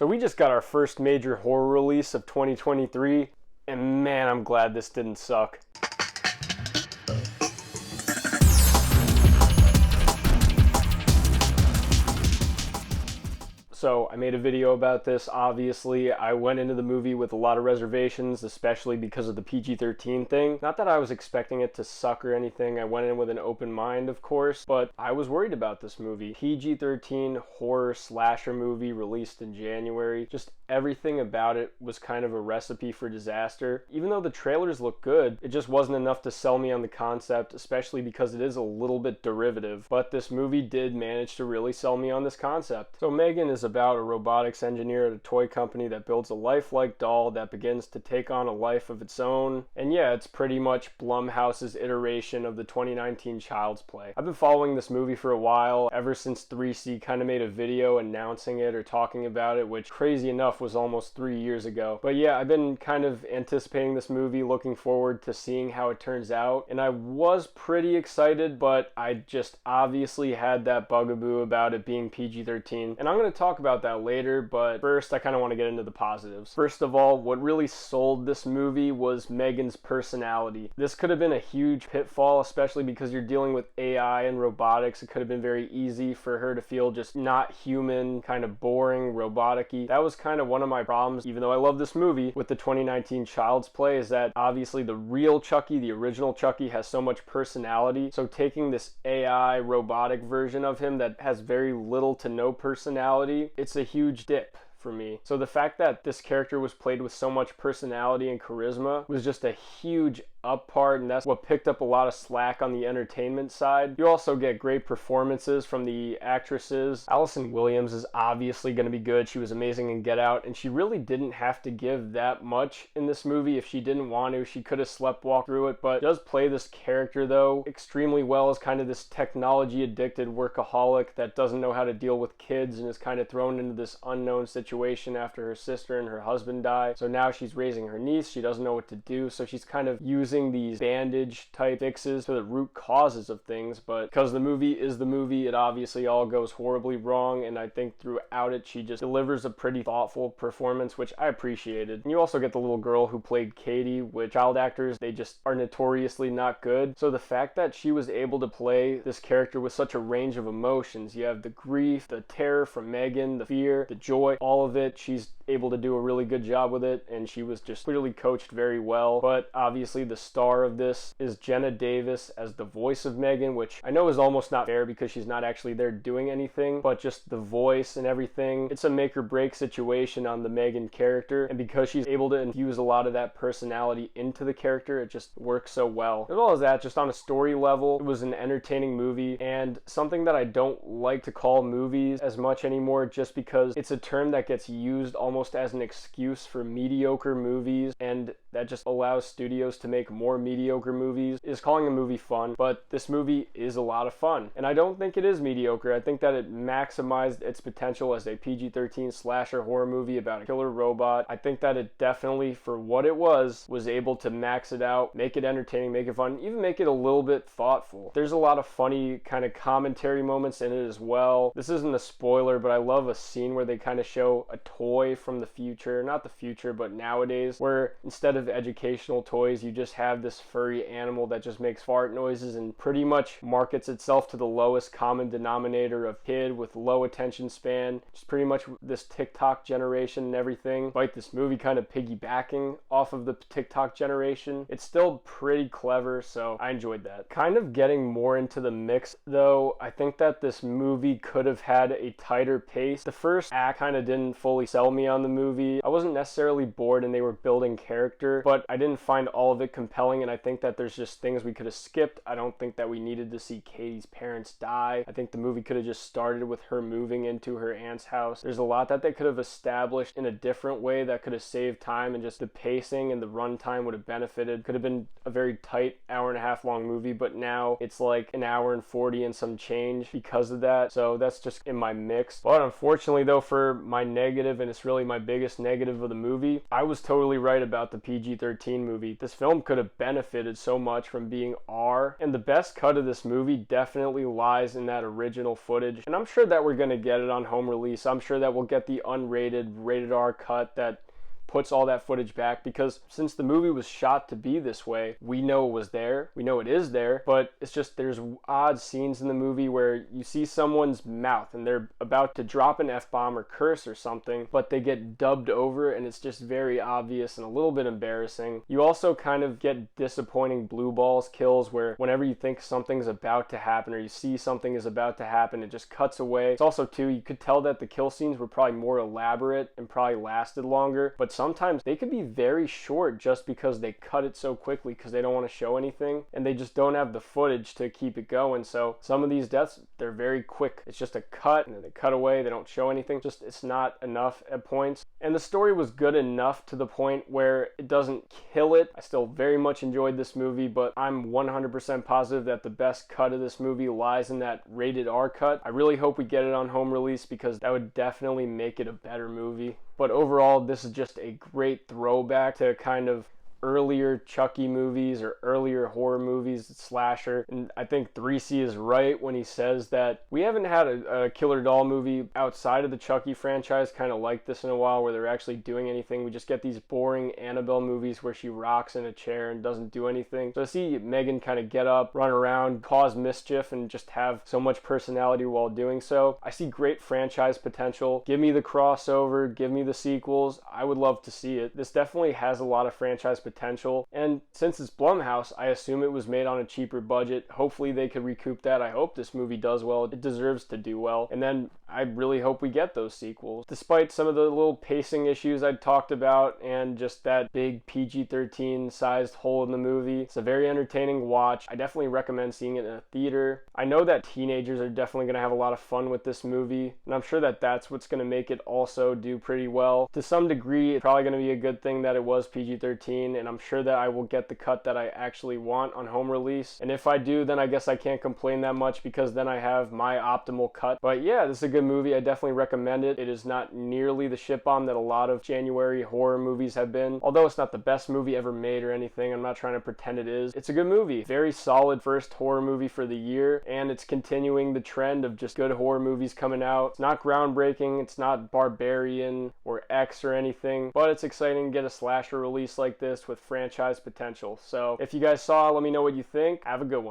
So we just got our first major horror release of 2023, and man, I'm glad this didn't suck. So I made a video about this. Obviously, I went into the movie with a lot of reservations, especially because of the PG-13 thing. Not that I was expecting it to suck or anything. I went in with an open mind, of course, but I was worried about this movie. PG-13 horror slasher movie released in January. Just everything about it was kind of a recipe for disaster. Even though the trailers look good, it just wasn't enough to sell me on the concept, especially because it is a little bit derivative. But this movie did manage to really sell me on this concept. So M3GAN is about a robotics engineer at a toy company that builds a lifelike doll that begins to take on a life of its own. And yeah, it's pretty much Blumhouse's iteration of the 2019 Child's Play. I've been following this movie for a while, ever since 3C kind of made a video announcing it or talking about it, which crazy enough was almost 3 years ago. But yeah, I've been kind of anticipating this movie, looking forward to seeing how it turns out. And I was pretty excited, but I just obviously had that bugaboo about it being PG-13. And I'm going to talk about that later, but first I kind of want to get into the positives. First of all, what really sold this movie was M3GAN's personality. This could have been a huge pitfall, especially because you're dealing with AI and robotics. It could have been very easy for her to feel just not human, kind of boring, robotic-y. That was kind of one of my problems, even though I love this movie, with the 2019 Child's Play, is that obviously the real Chucky, the original Chucky, has so much personality. So taking this AI robotic version of him that has very little to no personality, it's a huge dip for me. So the fact that this character was played with so much personality and charisma was just a huge up part, and that's what picked up a lot of slack on the entertainment side. You also get great performances from the actresses. Allison Williams is obviously going to be good. She was amazing in Get Out, and she really didn't have to give that much in this movie. If she didn't want to, she could have sleptwalked through it, but does play this character though extremely well as kind of this technology addicted workaholic that doesn't know how to deal with kids and is kind of thrown into this unknown situation after her sister and her husband die. So now she's raising her niece. She doesn't know what to do, so she's kind of using these bandage type fixes to the root causes of things. But because the movie is the movie, it obviously all goes horribly wrong, and I think throughout it she just delivers a pretty thoughtful performance, which I appreciated. And you also get the little girl who played Katie, which child actors, they just are notoriously not good. So the fact that she was able to play this character with such a range of emotions, you have the grief, the terror from M3GAN, the fear, the joy, all of it, she's able to do a really good job with it, and she was just clearly coached very well. But obviously the star of this is Jenna Davis as the voice of M3GAN, which I know is almost not fair because she's not actually there doing anything, but just the voice and everything, it's a make or break situation on the M3GAN character, and because she's able to infuse a lot of that personality into the character, it just works so well. As well as that, just on a story level, it was an entertaining movie, and something that I don't like to call movies as much anymore, just because it's a term that gets used almost as an excuse for mediocre movies, and that just allows studios to make more mediocre movies, is calling a movie fun. But this movie is a lot of fun, and I don't think it is mediocre. I think that it maximized its potential as a PG-13 slasher horror movie about a killer robot. I think that it definitely, for what it was able to max it out, make it entertaining, make it fun, even make it a little bit thoughtful. There's a lot of funny kind of commentary moments in it as well. This isn't a spoiler, but I love a scene where they kind of show a toy from the future, not the future, but nowadays, where instead of educational toys, you just have this furry animal that just makes fart noises and pretty much markets itself to the lowest common denominator of kid with low attention span. Just pretty much this TikTok generation and everything. Like this movie kind of piggybacking off of the TikTok generation. It's still pretty clever, so I enjoyed that. Kind of getting more into the mix though, I think that this movie could have had a tighter pace. The first act kind of didn't fully sell me on the movie. I wasn't necessarily bored and they were building character, but I didn't find all of it compelling, and I think that there's just things we could have skipped. I don't think that we needed to see Katie's parents die. I think the movie could have just started with her moving into her aunt's house. There's a lot that they could have established in a different way that could have saved time, and just the pacing and the runtime would have benefited. Could have been a very tight hour-and-a-half long movie, but now it's like an hour and 40 and some change because of that. So that's just in my mix. But unfortunately though, for my negative, and it's really my biggest negative of the movie, I was totally right about the PG PG-13 movie. This film could have benefited so much from being R, and the best cut of this movie definitely lies in that original footage, and I'm sure that we're going to get it on home release. I'm sure that we'll get the unrated, rated R cut that puts all that footage back, because since the movie was shot to be this way, we know it was there, we know it is there, but it's just there's odd scenes in the movie where you see someone's mouth and they're about to drop an F-bomb or curse or something, but they get dubbed over and it's just very obvious and a little bit embarrassing. You also kind of get disappointing blue balls kills where whenever you think something's about to happen or you see something is about to happen, it just cuts away. It's also too, you could tell that the kill scenes were probably more elaborate and probably lasted longer, but sometimes they could be very short just because they cut it so quickly because they don't want to show anything and they just don't have the footage to keep it going. So some of these deaths, they're very quick. It's just a cut and then they cut away, they don't show anything. Just it's not enough at points. And the story was good enough to the point where it doesn't kill it. I still very much enjoyed this movie, but I'm 100% positive that the best cut of this movie lies in that rated R cut. I really hope we get it on home release because that would definitely make it a better movie. But overall, this is just a great throwback to kind of earlier Chucky movies or earlier horror movies, slasher. And I think 3C is right when he says that we haven't had a killer doll movie outside of the Chucky franchise kind of like this in a while where they're actually doing anything. We just get these boring Annabelle movies where she rocks in a chair and doesn't do anything. So I see M3GAN kind of get up, run around, cause mischief, and just have so much personality while doing so. I see great franchise potential. Give me the crossover, give me the sequels. I would love to see it. This definitely has a lot of franchise potential, and since it's Blumhouse, I assume it was made on a cheaper budget. Hopefully they could recoup that. I hope this movie does well. It deserves to do well, and then I really hope we get those sequels. Despite some of the little pacing issues I talked about and just that big PG-13 sized hole in the movie, it's a very entertaining watch. I definitely recommend seeing it in a theater. I know that teenagers are definitely going to have a lot of fun with this movie, and I'm sure that that's what's going to make it also do pretty well. To some degree, it's probably going to be a good thing that it was PG-13, and I'm sure that I will get the cut that I actually want on home release. And if I do, then I guess I can't complain that much because then I have my optimal cut. But yeah, this is a good movie. I definitely recommend it. It is not nearly the shit bomb that a lot of January horror movies have been. Although it's not the best movie ever made or anything, I'm not trying to pretend it is. It's a good movie. Very solid first horror movie for the year, and it's continuing the trend of just good horror movies coming out. It's not groundbreaking, it's not Barbarian or X or anything, but it's exciting to get a slasher release like this with franchise potential. So if you guys saw it, let me know what you think. Have a good one.